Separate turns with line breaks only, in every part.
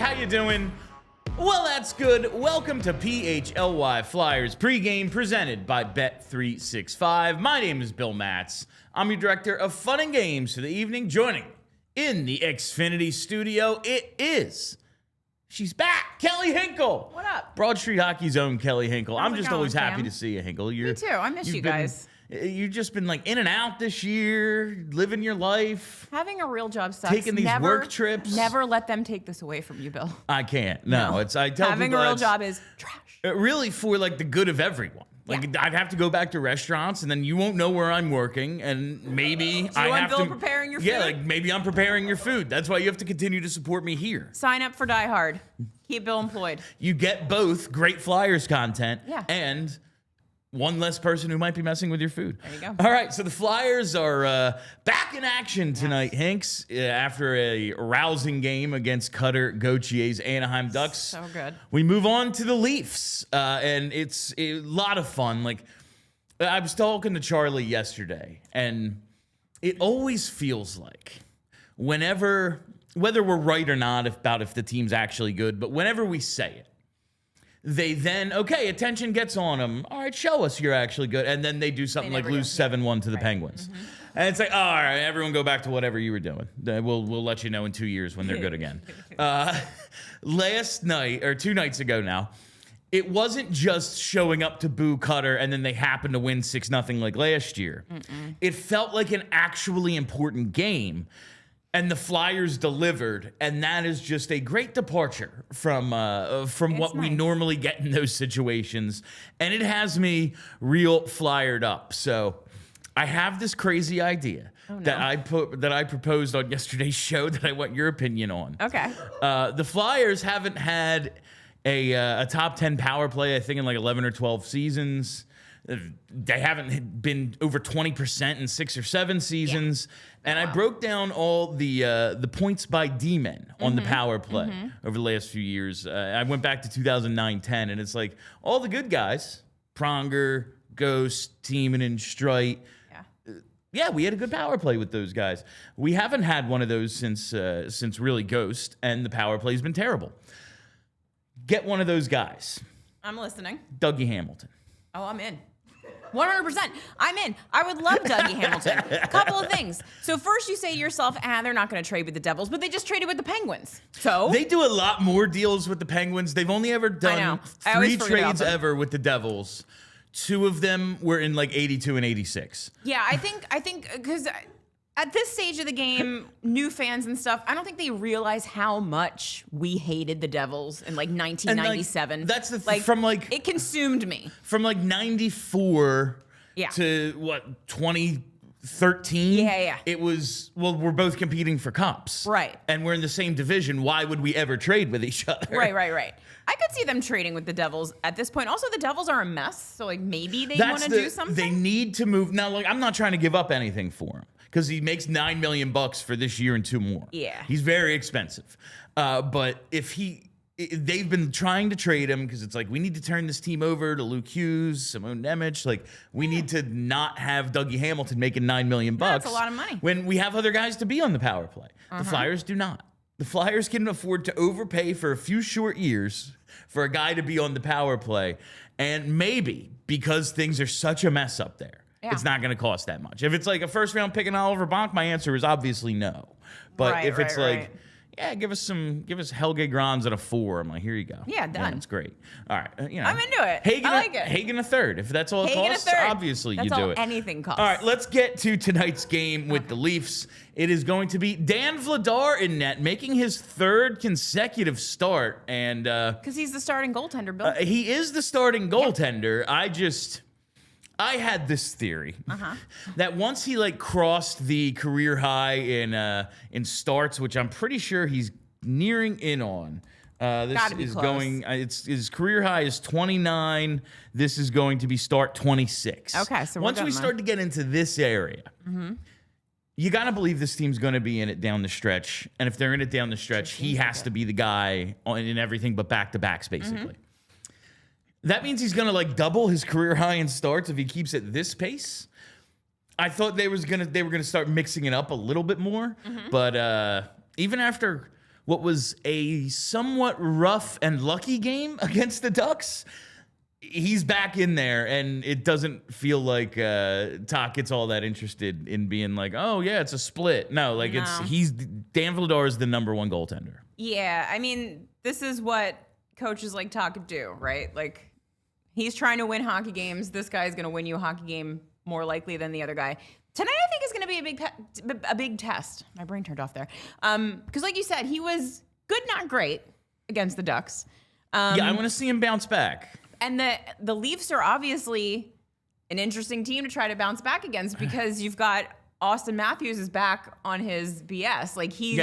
How you doing? Well, that's good. Welcome to PHLY Flyers pregame presented by Bet365. My name is Bill Matz. I'm your director of fun and games for the evening. Joining me in the Xfinity studio, she's back, Kelly Hinkle.
What up?
Broad Street Hockey's own Kelly Hinkle.
How's
I'm
it
just
going,
always happy
Sam?
to see you, Hinkle.
Me too. I miss you guys.
You've just been like in and out this year, living your life.
Having a real job sucks.
Taking these work trips.
Never let them take this away from you, Bill.
I can't. No. I tell
Having
people
a real
it's
job is trash.
really for like the good of everyone. Like I'd have to go back to restaurants, and then you won't know where I'm working, and maybe I have
Bill
to
preparing your food?
Yeah, like maybe I'm preparing your food. That's why you have to continue to support me here.
Sign up for DieHard. Keep Bill employed.
You get both great Flyers content and one less person who might be messing with your food.
There you go.
All right, so the Flyers are back in action tonight, Hinks, after a rousing game against Cutter Gautier's Anaheim Ducks.
So good.
We move on to the Leafs, and it's a lot of fun. Like, I was talking to Charlie yesterday, and it always feels like whenever, whether we're right or not about if the team's actually good, but whenever we say it, they then, okay, attention gets on them. All right, show us you're actually good. And then they do something like lose 7-1 to the Penguins. Mm-hmm. And it's like, all right, everyone go back to whatever you were doing. We'll let you know in 2 years when they're good again. Last night, or 2 nights ago now, it wasn't just showing up to boo Cutter and then they happened to win 6-0 like last year. It felt like an actually important game. And the Flyers delivered, and that is just a great departure from what we normally get in those situations. And it has me real flyered up. So I have this crazy idea that I proposed on yesterday's show that I want your opinion on.
Okay.
The Flyers haven't had a top 10 power play, I think, in like 11 or 12 seasons. They haven't been over 20% in 6 or 7 seasons. And I broke down all the points by D-men on the power play over the last few years. I went back to 2009-10, and it's like all the good guys, Pronger, Ghost, Tiemann, and Streit. Yeah, we had a good power play with those guys. We haven't had one of those since really Ghost, and the power play's been terrible. Get one of those guys.
I'm listening.
Dougie Hamilton.
Oh, I'm in. 100%. I'm in. I would love Dougie Hamilton. A couple of things. So first you say to yourself, they're not going to trade with the Devils, but they just traded with the Penguins. So
they do a lot more deals with the Penguins. They've only ever done 3 trades ever with the Devils. 2 of them were in like 82 and 86.
Yeah, I think because at this stage of the game, new fans and stuff, I don't think they realize how much we hated the Devils in like 1997.
And like, that's the
from like it consumed me.
From like 94 to what, 2013?
Yeah.
It was, well, we're both competing for cups.
Right.
And we're in the same division. Why would we ever trade with each other?
Right. I could see them trading with the Devils at this point. Also, the Devils are a mess, so like maybe they want to do something.
They need to move. Now, like, I'm not trying to give up anything for him, because he makes $9 million for this year and 2 more.
Yeah.
He's very expensive. But they've been trying to trade him because it's like, we need to turn this team over to Luke Hughes, Simone Nemec. Like, we need to not have Dougie Hamilton making $9 million.
That's a lot of money.
When we have other guys to be on the power play. The Flyers do not. The Flyers can afford to overpay for a few short years for a guy to be on the power play. And maybe because things are such a mess up there, it's not going to cost that much. If it's like a first-round pick and Oliver Bonk, my answer is obviously no. But if it's like, give us Helge Grans at a 4, I'm like, here you go.
Yeah, done.
That's great. All right,
I'm into it.
Hagen,
I like it.
Hagen a third. If that's all it costs, obviously you do it.
Anything costs.
All right, let's get to tonight's game with the Leafs. It is going to be Dan Vladar in net, making his 3rd consecutive start, and
because he's the starting goaltender, Bill.
he is the starting goaltender. I had this theory that once he like crossed the career high in starts, which I'm pretty sure he's nearing in on. This is close. Going. His career high is 29. This is going to be start 26.
Okay, so
once we start to get into this area, you got to believe this team's going to be in it down the stretch. And if they're in it down the stretch, he has to be the guy in everything but back-to-backs, basically. That means he's going to like double his career high in starts if he keeps at this pace. I thought they were going to start mixing it up a little bit more, but even after what was a somewhat rough and lucky game against the Ducks, he's back in there, and it doesn't feel like Talk gets all that interested in being like, oh yeah, it's a split. No, like Dan Vladar is the #1 goaltender.
Yeah, I mean, this is what coaches like Talk do, right? Like, he's trying to win hockey games. This guy's going to win you a hockey game more likely than the other guy. Tonight, I think, is going to be a big test. My brain turned off there. Because like you said, he was good, not great against the Ducks.
Yeah, I want to see him bounce back.
And the Leafs are obviously an interesting team to try to bounce back against because you've got Auston Matthews is back on his BS. Like, he's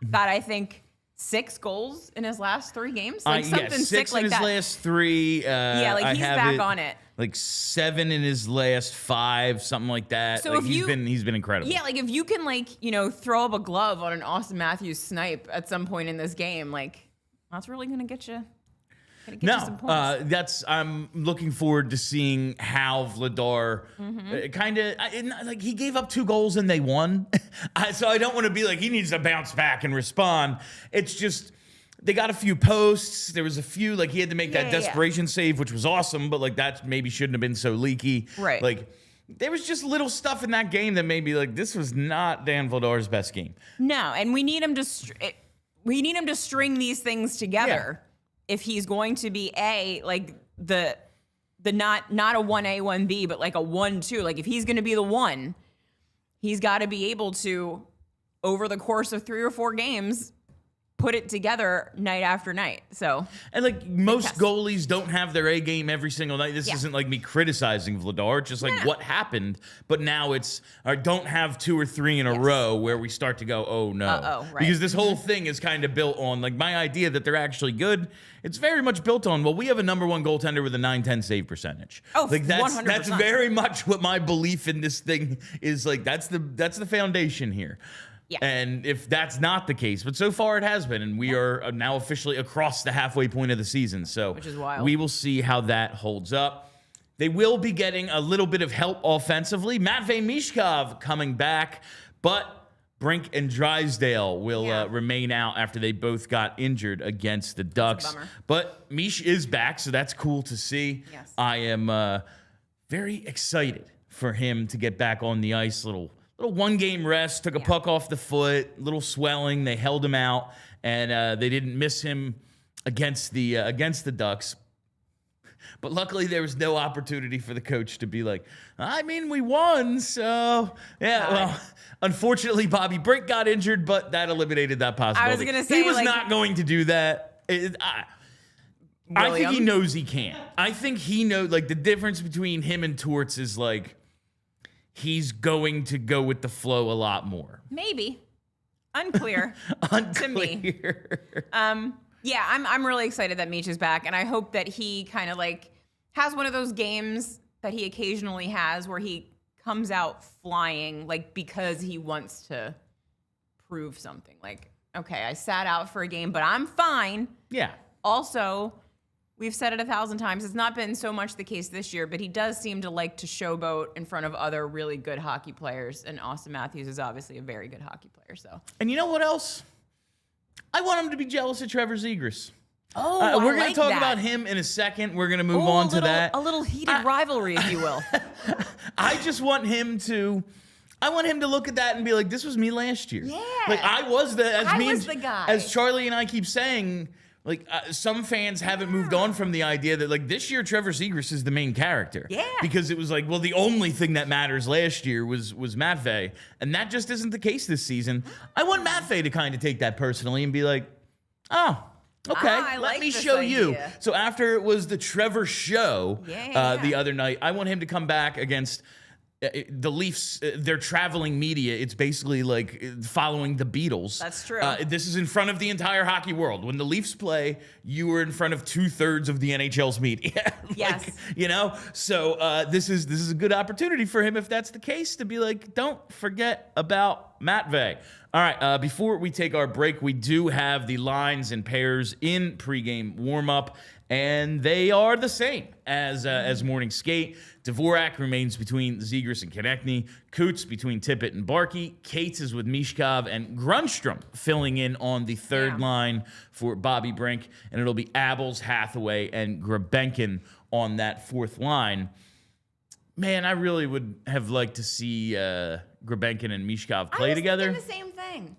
got, I think, 6 goals in his last 3 games. Like, something
6
sick like
in his
that.
last 3.
Yeah, like, he's back on it.
Like 7 in his last 5, something like that.
So
like,
if
he's been incredible.
Yeah, like, if you can, like, throw up a glove on an Auston Matthews snipe at some point in this game, like, that's really going to get you.
I'm looking forward to seeing how Vladar like, he gave up 2 goals and they won. So I don't want to be like, he needs to bounce back and respond. It's just, they got a few posts. There was a few, like, he had to make that desperation save, which was awesome, but like, that maybe shouldn't have been so leaky.
Right.
Like, there was just little stuff in that game that made me like, this was not Dan Vladar's best game.
No, and we need him to string these things together. If he's going to be like the not a 1A, 1B, but like a 1-2, like if he's going to be the one, he's got to be able to, over the course of 3 or 4 games, put it together night after night. So,
and like, most goalies don't have their A game every single night. This isn't like me criticizing Vladar, just like what happened. But now it's, don't have 2 or 3 in a row where we start to go, oh no.
Right.
Because this whole thing is kind of built on, like, my idea that they're actually good. It's very much built on, well, we have a #1 goaltender with a .910 save percentage.
Oh,
like, that's
100%.
That's very much what my belief in this thing is. Like, that's the foundation here.
Yeah.
And if that's not the case, but so far it has been, and we are now officially across the halfway point of the season. So
which is wild.
We will see how that holds up. They will be getting a little bit of help offensively. Matvei Michkov coming back, but Brink and Drysdale will remain out after they both got injured against the Ducks. But Mish is back, so that's cool to see.
Yes.
I am very excited for him to get back on the ice. Little 1-game rest, took a puck off the foot, little swelling. They held him out, and they didn't miss him against the Ducks. But luckily, there was no opportunity for the coach to be like, I mean, we won, so yeah. Well, unfortunately, Bobby Brink got injured, but that eliminated that possibility.
I was gonna say,
he was not going to do that. I think he knows he can't. I think he knows, like, the difference between him and Torts is like, he's going to go with the flow a lot more.
Maybe. Unclear. To me. Yeah, I'm really excited that Meech is back, and I hope that he kind of like has one of those games that he occasionally has where he comes out flying, like, because he wants to prove something. Like, okay, I sat out for a game, but I'm fine.
Yeah.
Also, we've said it 1,000 times. It's not been so much the case this year, but he does seem to like to showboat in front of other really good hockey players. And Auston Matthews is obviously a very good hockey player. So,
and you know what else? I want him to be jealous of Trevor Zegras.
Oh,
we're going to talk about him in a second. We're going to move on to that.
A little heated rivalry, if you will.
I just want him to. I want him to look at that and be like, "This was me last year."
Yeah.
Like, I was the
guy.
As Charlie and I keep saying. Like, some fans haven't moved on from the idea that, like, this year Trevor Zegras is the main character.
Yeah.
Because it was like, well, the only thing that matters last year was Matvei. And that just isn't the case this season. I want Matvei to kind of take that personally and be like, oh, okay, let me show you. So after it was the Trevor show the other night, I want him to come back against the Leafs, their traveling media. It's basically like following the Beatles.
That's true.
This is in front of the entire hockey world. When the Leafs play, you are in front of 2/3 of the NHL's media.
Yes.
You know? So this is a good opportunity for him, if that's the case, to be like, don't forget about Matvei. All right, before we take our break, we do have the lines and pairs in pregame warm-up, and they are the same as morning skate. Dvorak remains between Zegras and Konechny. Coots between Tippett and Barkey. Cates is with Michkov, and Grundstrom filling in on the third line for Bobby Brink. And it'll be Abels, Hathaway, and Grebenkin on that fourth line. Man, I really would have liked to see Grebenkin and Michkov play together.
I was thinking the same thing.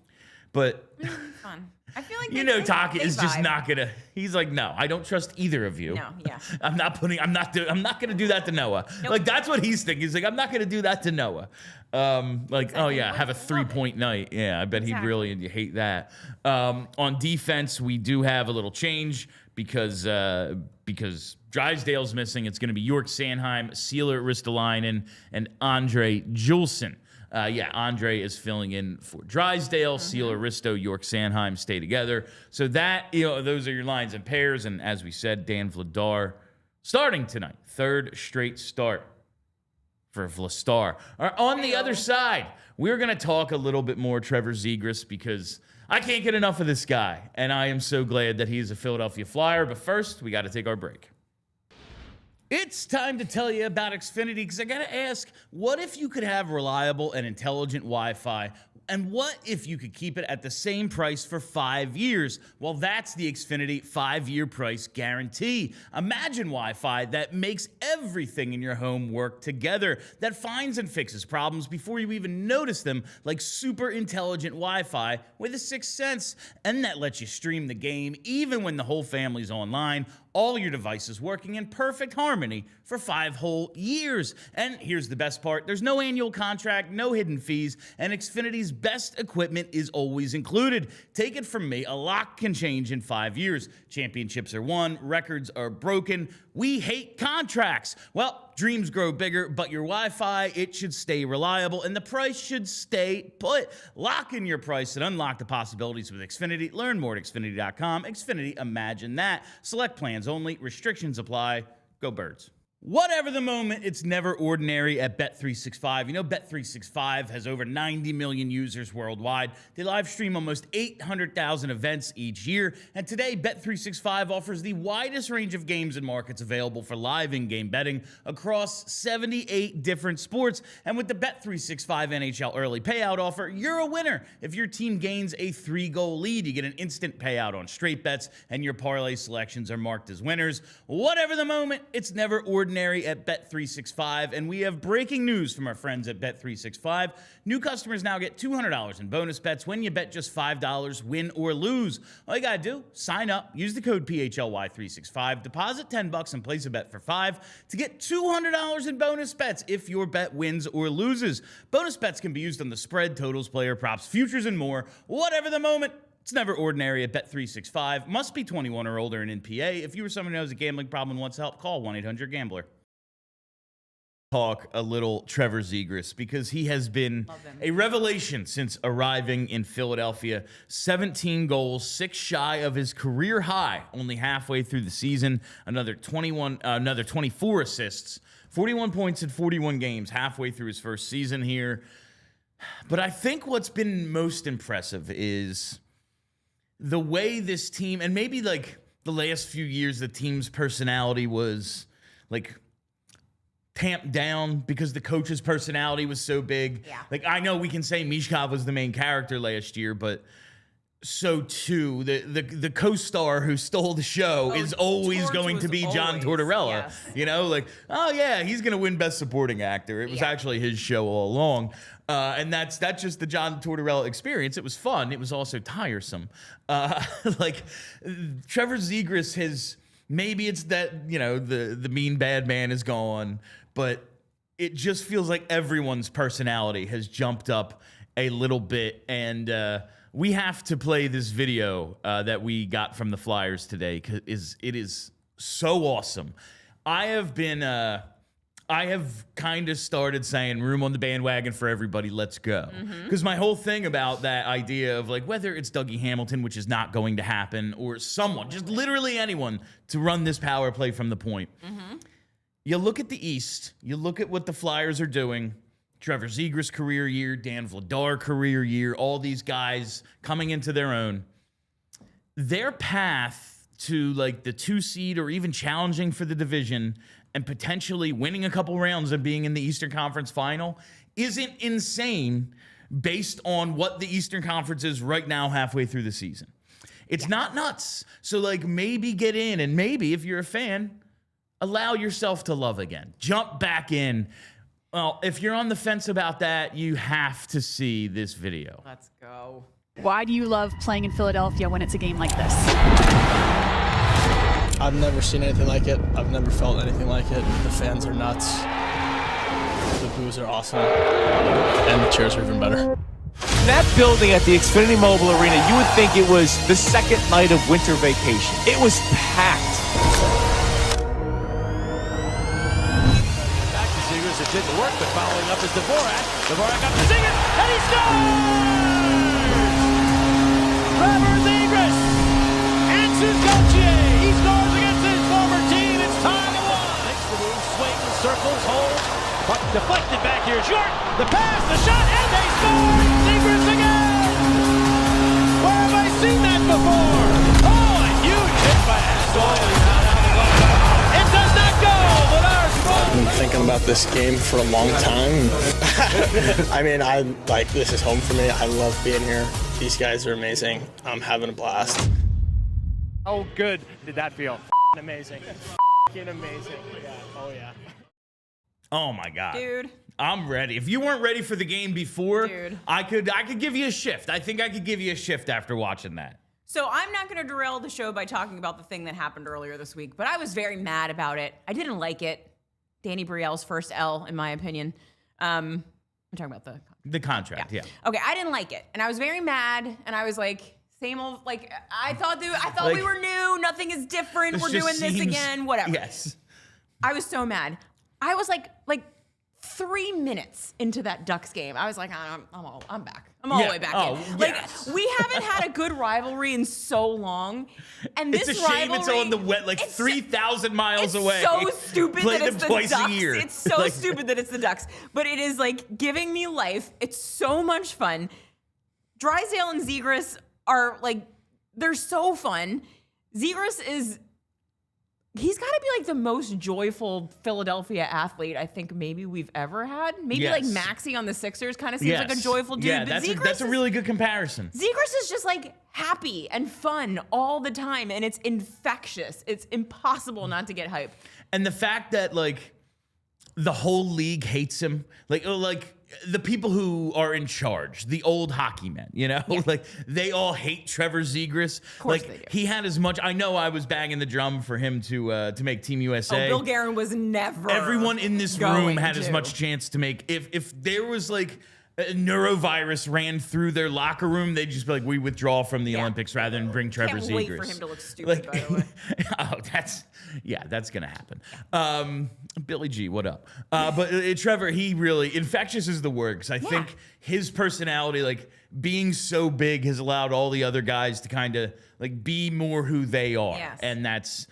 But
Fun. I feel like
Taka is just not gonna. He's like, no, I don't trust either of you.
No, yeah.
I'm not gonna do that to Noah.
Nope.
Like that's what he's thinking. He's like, I'm not gonna do that to Noah. Oh yeah, have a 3-point night. Yeah, I bet he'd really hate that. On defense, we do have a little change because Drysdale's missing. It's gonna be York Sandheim, Sealer Ristolainen, and Andre Juleson. Andre is filling in for Drysdale. Sealer, Risto, York, Sandheim stay together. So those are your lines and pairs. And as we said, Dan Vladar starting tonight. Third straight start for Vladar. On the other side, we're going to talk a little bit more Trevor Zegras because I can't get enough of this guy. And I am so glad that he's a Philadelphia Flyer. But first, we got to take our break. It's time to tell you about Xfinity because I got to ask, what if you could have reliable and intelligent Wi-Fi? And what if you could keep it at the same price for 5 years? Well, that's the Xfinity 5-year price guarantee. Imagine Wi-Fi that makes everything in your home work together, that finds and fixes problems before you even notice them, like super intelligent Wi-Fi with a sixth sense, and that lets you stream the game even when the whole family's online. All your devices working in perfect harmony for 5 whole years. And here's the best part. There's no annual contract, no hidden fees, and Xfinity's best equipment is always included. Take it from me, a lot can change in 5 years. Championships are won, records are broken. We hate contracts. Well, dreams grow bigger, but your Wi-Fi, it should stay reliable, and the price should stay put. Lock in your price and unlock the possibilities with Xfinity. Learn more at Xfinity.com. Xfinity, imagine that. Select plans only. Restrictions apply. Go Birds. Whatever the moment, it's never ordinary at Bet365. You know, Bet365 has over 90 million users worldwide. They live stream almost 800,000 events each year. And today, Bet365 offers the widest range of games and markets available for live in-game betting across 78 different sports. And with the Bet365 NHL early payout offer, you're a winner. If your team gains a 3-goal lead, you get an instant payout on straight bets, and your parlay selections are marked as winners. Whatever the moment, it's never ordinary at Bet365, and we have breaking news from our friends at Bet365. New customers now get $200 in bonus bets when you bet just $5, win or lose. All you gotta do, sign up, use the code PHLY365, deposit $10 and place a bet for $5 to get $200 in bonus bets if your bet wins or loses. Bonus bets can be used on the spread, totals, player props, futures, and more. Whatever the moment, it's never ordinary at Bet365. Must be 21 or older and in PA. If you or someone who has a gambling problem and wants help, call 1-800-GAMBLER. Talk a little Trevor Zegras because he has been a revelation since arriving in Philadelphia. 17 goals, 6 shy of his career high, only halfway through the season. Another 24 assists, 41 points in 41 games, halfway through his first season here. But I think what's been most impressive is the way this team, and maybe like the last few years, the team's personality was like tamped down because the coach's personality was so big.
Yeah.
Like, I know we can say Michkov was the main character last year, but so too, the co-star who stole the show is always going to be John Tortorella.
Yes.
You know, like, oh yeah, he's going to win Best Supporting Actor. It was actually his show all along. And that's just the John Tortorella experience. It was fun. It was also tiresome. Like, Trevor Zegras has, maybe it's that, you know, the mean bad man is gone, but it just feels like everyone's personality has jumped up a little bit. And we have to play this video that we got from the Flyers today because it is so awesome. I have kind of started saying room on the bandwagon for everybody, let's go. Because my whole thing about that idea of like whether it's Dougie Hamilton, which is not going to happen, or someone, just literally anyone, to run this power play from the point. You look at the East, you look at what the Flyers are doing. Trevor Zegras career year, Dan Vladar career year, all these guys coming into their own. Their path to like the 2 seed or even challenging for the division and potentially winning a couple rounds and being in the Eastern Conference final isn't insane based on what the Eastern Conference is right now halfway through the season. It's not nuts. So like maybe get in, and maybe if you're a fan, allow yourself to love again. Jump back in. Well, if you're on the fence about that, you have to see this video.
Let's go.
Why do you love playing in Philadelphia when it's a game like this?
I've never seen anything like it. I've never felt anything like it. The fans are nuts. The boos are awesome. And the cheers are even better.
That building at the Xfinity Mobile Arena, you would think it was the second night of winter vacation. It was packed.
Back to Zegras. It didn't work, but following up is Dvorak. Dvorak up to Zegras, and he scores! Trevor Zegras answers Gauthier. He scores against his former team. It's tied at 1. Makes the move, swings, circles, holds. But deflected back here, short. The pass, the shot, and they score! Zegras again! Where have I seen that before? Oh, a huge hit by Auston. It does not go, but
I've been thinking about this game for a long time. I mean, this is home for me. I love being here. These guys are amazing. I'm having a blast.
How good did that feel?
Amazing. Amazing. Yeah. Oh, yeah.
Oh my God.
Dude.
I'm ready. If you weren't ready for the game before,
Dude.
I could give you a shift. I think I could give you a shift after watching that.
So I'm not going to derail the show by talking about the thing that happened earlier this week, but I was very mad about it. I didn't like it. Danny Brielle's first L, in my opinion. I'm talking about
the contract. Yeah.
Okay, I didn't like it, and I was very mad, and I was like, same old. Like I thought we were new. Nothing is different. We're doing this again. Whatever.
Yes.
I was so mad. I was like 3 minutes into that Ducks game, I was like, I'm back. I'm all the way back in. Like, we haven't had a good rivalry in so long. And this
it's a shame it's on the wet, 3,000 miles away.
It's so stupid that it's the
twice
Ducks.
A year.
It's so stupid that it's the Ducks. But it is like giving me life. It's so much fun. Drysdale and Zegras are like, they're so fun. Zegras he's got to be like the most joyful Philadelphia athlete I think maybe we've ever had. Maybe like Maxey on the Sixers kind of seems like a joyful dude.
Yeah,
but
that's a really good comparison.
Zegras is just like happy and fun all the time, and it's infectious. It's impossible not to get hype.
And the fact that like the whole league hates him, like the people who are in charge, the old hockey men, like they all hate Trevor Zegras.
Of course they do.
He had as much. I know I was banging the drum for him to make Team USA.
Oh, Bill Guerin was never.
Everyone in this room had as much chance to make. If there was like a neurovirus ran through their locker room, they'd just be like, we withdraw from the Olympics rather than bring Trevor Zegras.
Can't wait for him to look stupid, by the way.
That's gonna happen. Billy G, what up? But Trevor, he really infectious is the word, because I think his personality, like being so big, has allowed all the other guys to kind of like be more who they are, and that's.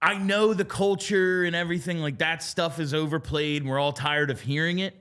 I know the culture and everything like that stuff is overplayed, and we're all tired of hearing it.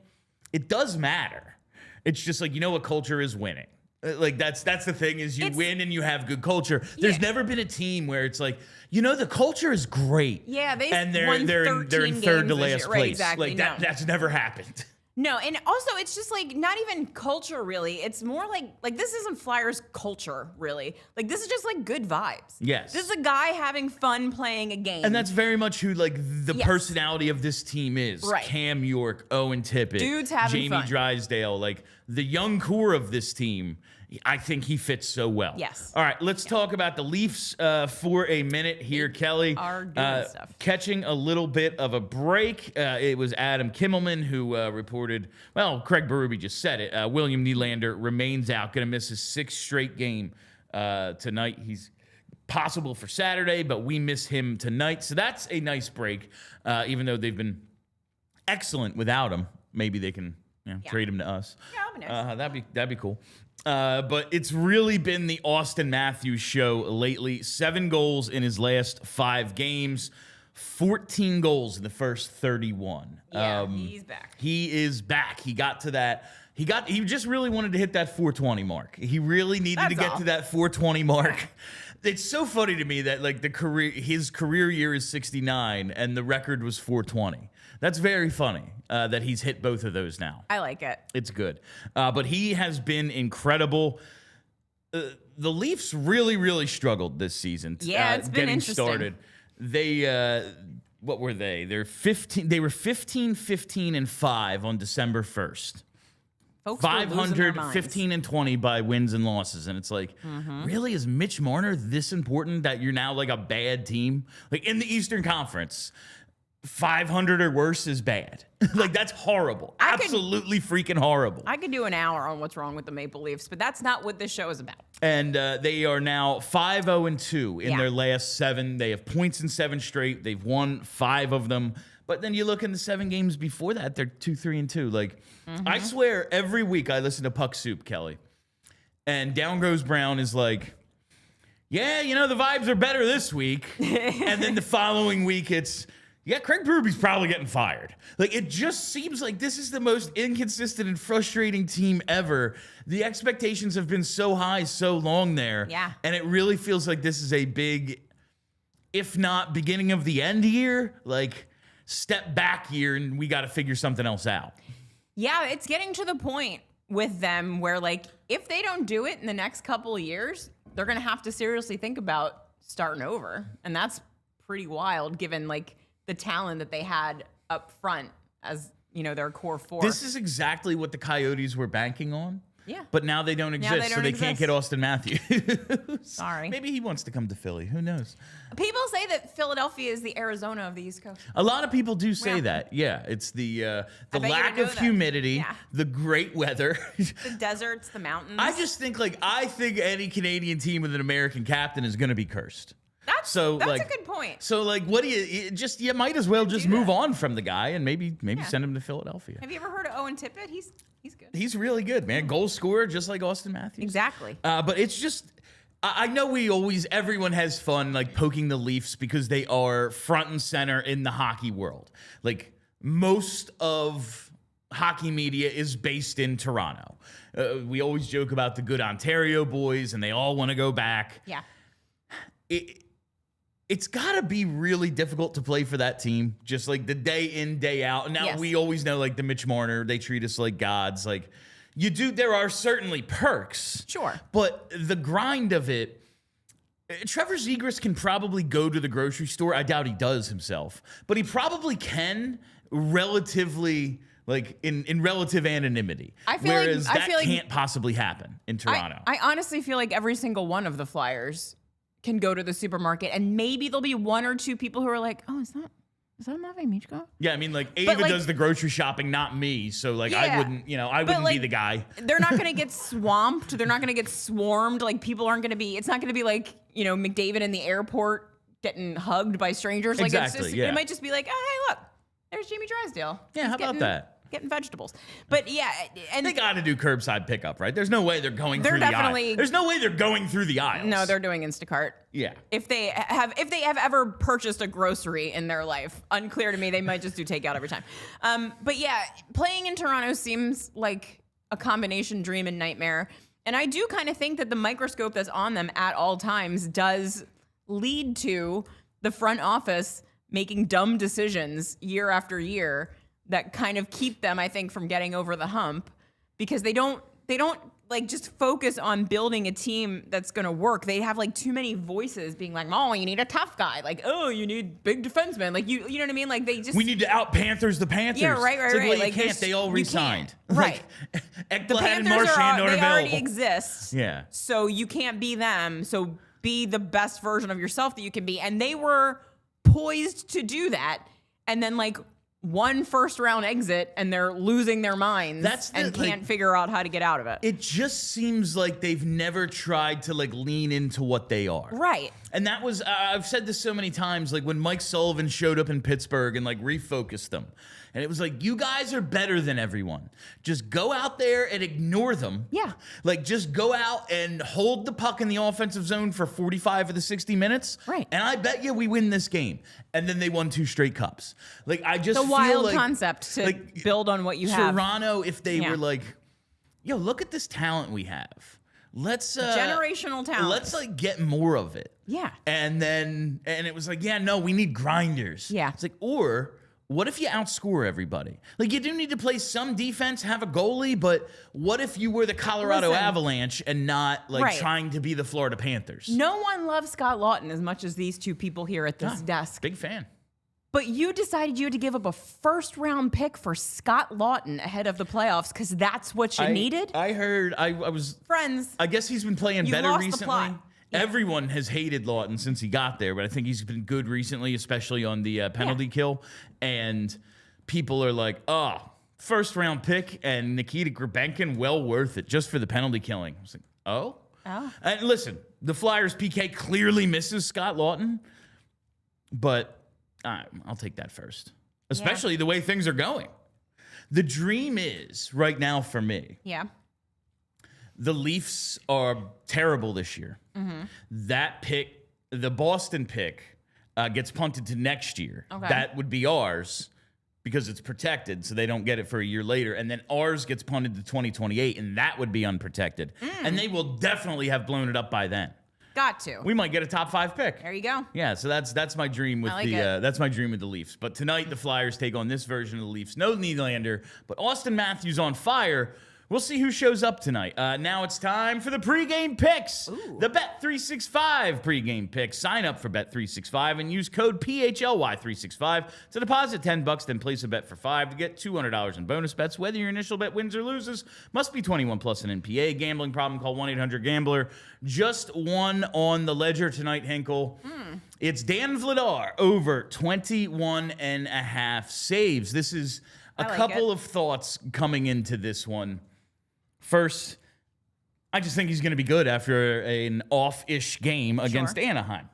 It does matter. It's just like, what culture is winning. Like that's the thing, is you win and you have good culture. There's never been a team where it's like, the culture is great.
Yeah,
they're in third to last place.
Right, exactly.
Like that's never happened.
No, and also it's just like not even culture really. It's more like this isn't Flyers culture really. Like this is just like good vibes.
Yes.
This is a guy having fun playing a game.
And that's very much who like the personality of this team is.
Right.
Cam York, Owen Tippett,
dudes having
Jamie
fun.
Drysdale, like the young core of this team. I think he fits so well.
Yes.
All right, let's talk about the Leafs for a minute here, Kelly.
Are doing stuff.
Catching a little bit of a break. It was Adam Kimmelman who reported, Craig Berube just said it. William Nylander remains out, going to miss his 6th straight game tonight. He's possible for Saturday, but we miss him tonight. So that's a nice break, even though they've been excellent without him. Maybe they can trade him to us.
Yeah, that'd be nice.
That'd be cool. But it's really been the Auston Matthews show lately. 7 goals in his last 5 games. 14 goals in the first 31.
Yeah, he's back.
He is back. He got to that. He just really wanted to hit that 420 mark. He really needed to get to that 420 mark. It's so funny to me that like his career year is 69 and the record was 420. That's very funny that he's hit both of those now.
I like it.
It's good. But he has been incredible. The Leafs really, really struggled this season.
Yeah, it's been
getting
interesting.
started. They what were they? They were 15-15-5 on December 1st.
Folks were losing their
500,
minds.
15-20 by wins and losses. And it's like, really, is Mitch Marner this important that you're now like a bad team? Like in the Eastern Conference, 500 or worse is bad. Like that's horrible. Absolutely freaking horrible.
I could do an hour on what's wrong with the Maple Leafs, but that's not what this show is about.
And they are now 5-0-2 in
Yeah.
their last 7. They have points in 7 straight. They've won 5 of them. But then you look in the 7 games before that, they're 2-3-2. Like, I swear every week I listen to Puck Soup, Kelly. And Down Goes Brown is like, yeah, you know, the vibes are better this week. And then the following week it's, yeah, Craig Berube's probably getting fired. Like, it just seems like this is the most inconsistent and frustrating team ever. The expectations have been so high so long there.
Yeah.
And it really feels like this is a big, if not beginning of the end year, like step back year, and we got to figure something else out.
Yeah, it's getting to the point with them where, like, if they don't do it in the next couple of years, they're going to have to seriously think about starting over. And that's pretty wild given, like, the talent that they had up front as, you know, their core 4.
This is exactly what the Coyotes were banking on.
Yeah.
But now they don't exist, so they can't get Auston Matthews.
Sorry.
Maybe he wants to come to Philly. Who knows?
People say that Philadelphia is the Arizona of the East Coast.
A lot of people do say
Yeah.
that. Yeah, it's the
I bet you
lack
didn't know
of
that.
humidity,
Yeah.
the great weather.
The deserts, the mountains.
I think any Canadian team with an American captain is going to be cursed.
That's
So,
a
like-
good point.
So like, what do you might as well just
do
move
that.
on from the guy and maybe
Yeah.
send him to Philadelphia.
Have you ever heard of Owen Tippett? He's good.
He's really good, man. Goal scorer, just like Auston Matthews.
Exactly.
But it's just, I know everyone has fun like poking the Leafs because they are front and center in the hockey world. Like most of hockey media is based in Toronto. We always joke about the good Ontario boys and they all want to go back.
Yeah.
It's got to be really difficult to play for that team, just like the day in, day out. Now,
Yes.
we always know, like, the Mitch Marner, they treat us like gods. Like, there are certainly perks.
Sure.
But the grind of it, Trevor Zegras can probably go to the grocery store. I doubt he does himself, but he probably can relatively, like, in relative anonymity.
I feel like-
Whereas
I
that
feel like-
can't possibly happen in Toronto.
I honestly feel like every single one of the Flyers can go to the supermarket and maybe there'll be 1 or 2 people who are like, oh, is that Matvei Michkov?
Yeah, I mean, like, Ava
like-
does the grocery shopping, not me. So, like, I
Yeah.
wouldn't, I wouldn't be
like,
the guy.
They're not going to get swamped. They're not going to get swarmed. Like, people aren't going to be, it's not going to be like, McDavid in the airport getting hugged by strangers. Like,
Exactly,
it's just,
yeah.
it might just be like, oh, hey, look, there's Jamie Drysdale.
Yeah,
He's
how about that?
Getting vegetables. But yeah, and
They got to do curbside pickup, right? There's no way they're going
They're
through the
definitely-
aisle. There's no way they're going through the aisles.
no, they're doing Instacart.
Yeah.
If they have ever purchased a grocery in their life, unclear to me. They might just do takeout every time. But yeah, playing in Toronto seems like a combination dream and nightmare. And I do kind of think that the microscope that's on them at all times does lead to the front office making dumb decisions year after year that kind of keep them, I think, from getting over the hump because they don't like just focus on building a team that's going to work. They have like too many voices being like, oh, you need a tough guy. Like, oh, you need big defensemen. Like, you know what I mean? Like, they just...
We need to out Panthers the Panthers.
Yeah, right.
It's like, well,
Like,
you can't.
there's-
They all
you
resigned.
can't. Right.
Like,
the
Ekblad and
Panthers
Marchand aren't
they already
available.
exist.
Yeah.
So you can't be them. So be the best version of yourself that you can be. And they were poised to do that. And then, like, one first round exit and they're losing their minds and can't figure out how to get out of it.
It just seems like they've never tried to like lean into what they are.
Right.
And that was, I've said this so many times, like when Mike Sullivan showed up in Pittsburgh and like refocused them. And it was like, you guys are better than everyone. Just go out there and ignore them.
Yeah.
Like just go out and hold the puck in the offensive zone for 45 of the 60 minutes.
Right.
And I bet you we win this game. And then they won 2 straight cups. Like I just
It's a
feel
wild
like,
concept to build on what you have.
Toronto, if they were like, yo, look at this talent we have. Let's
generational talent.
Let's like get more of it.
Yeah.
And it was like, yeah, no, we need grinders.
Yeah.
It's like, or what if you outscore everybody? Like you do need to play some defense, have a goalie, but what if you were the Colorado Avalanche and not like trying to be the Florida Panthers?
No one loves Scott Lawton as much as these two people here at this desk.
Big fan.
But you decided you had to give up a first-round pick for Scott Lawton ahead of the playoffs because that's what you needed?
I heard, I was...
Friends.
I guess he's been playing better
lost the
recently.
plot. Yeah.
Everyone has hated Lawton since he got there, but I think he's been good recently, especially on the penalty kill. And people are like, oh, first-round pick and Nikita Grabenkin, well worth it just for the penalty killing. I was like, oh?
Oh.
And listen, the Flyers PK clearly misses Scott Lawton, but... I'll take that first, especially the way things are going. The dream is right now for me.
Yeah.
The Leafs are terrible this year. Mm-hmm. That pick, the Boston pick, gets punted to next year.
Okay.
That would be ours because it's protected, so they don't get it for a year later. And then ours gets punted to 2028, and that would be unprotected. And they will definitely have blown it up by then.
Got to.
We might get a top 5 pick.
There you go.
Yeah, so that's my dream with that's my dream with the Leafs. But tonight the Flyers take on this version of the Leafs. No Nylander, but Auston Matthews on fire. We'll see who shows up tonight. Now it's time for the pregame picks. Ooh. The Bet365 pregame picks. Sign up for Bet365 and use code PHLY365 to deposit $10, then place a bet for $5 to get $200 in bonus bets. Whether your initial bet wins or loses, must be 21 plus an NPA. Gambling problem, call 1-800-GAMBLER. Just one on the ledger tonight, Hinkle. It's Dan Vladar over 21.5 saves. This is a couple of thoughts coming into this one. First, I just think he's going to be good after an off-ish game against Anaheim.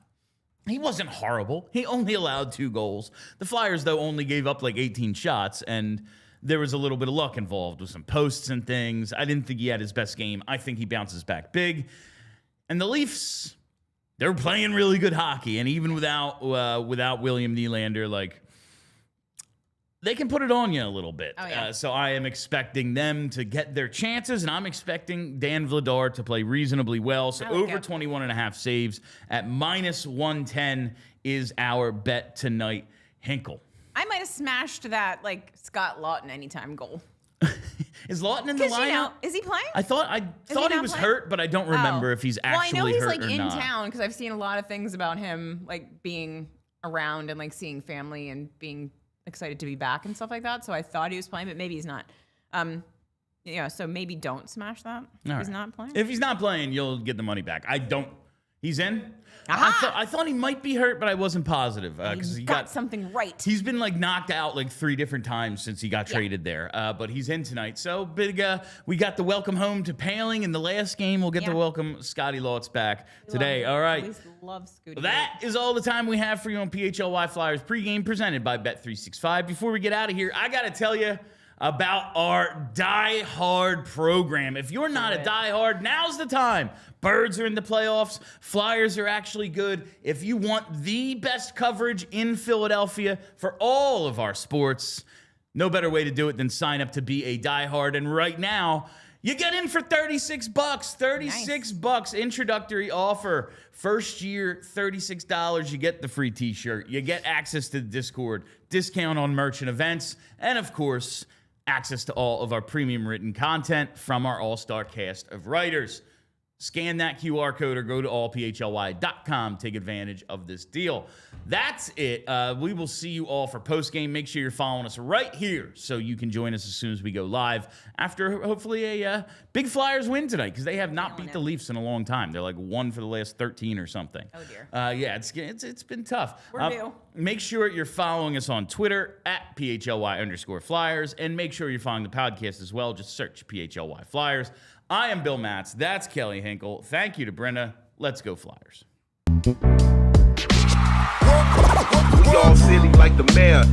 He wasn't horrible. He only allowed 2 goals. The Flyers, though, only gave up like 18 shots, and there was a little bit of luck involved with some posts and things. I didn't think he had his best game. I think he bounces back big. And the Leafs, they're playing really good hockey, and even without William Nylander, like, they can put it on you a little bit.
Oh, yeah.
So I am expecting them to get their chances, and I'm expecting Dan Vladar to play reasonably well. So over 21.5 saves at -110 is our bet tonight. Hinkle.
I might have smashed that like Scott Lawton anytime goal.
Is Lawton in the lineup?
Is he playing?
I thought he was hurt, but I don't remember if he's actually hurt or not.
Well, I know he's like in town because I've seen a lot of things about him like being around and like seeing family and being excited to be back and stuff like that. So I thought he was playing, but maybe he's not. So maybe don't smash that if he's not playing.
If he's not playing, you'll get the money back. He's in? I thought he might be hurt, but I wasn't positive.
He's got something right.
He's been like knocked out like 3 different times since he got traded there. But he's in tonight. So big. We got the welcome home to Paling in the last game. We'll get to welcome Scotty Lotz back today. All right.
Always love Scooty.
That is all the time we have for you on PHLY Flyers pregame presented by Bet365. Before we get out of here, I got to tell you about our Die Hard program. If you're not a Die Hard, now's the time. Birds are in the playoffs. Flyers are actually good. If you want the best coverage in Philadelphia for all of our sports, no better way to do it than sign up to be a Die Hard. And right now, you get in for $36. $36 introductory offer. First year, $36. You get the free t-shirt. You get access to the Discord, discount on merch and events, and of course, access to all of our premium written content from our all-star cast of writers. Scan that QR code or go to allphly.com. Take advantage of this deal. That's it. We will see you all for postgame. Make sure you're following us right here so you can join us as soon as we go live after hopefully a big Flyers win tonight, because they have not beat the Leafs in a long time. They're like 1 for the last 13 or something.
Oh, dear.
Yeah, it's been tough.
We're due.
Make sure you're following us on Twitter at PHLY_Flyers, and make sure you're following the podcast as well. Just search PHLY Flyers. I am Bill Matz. That's Kelly Hinkle. Thank you to Brenda. Let's go Flyers.
We all silly like the mayor.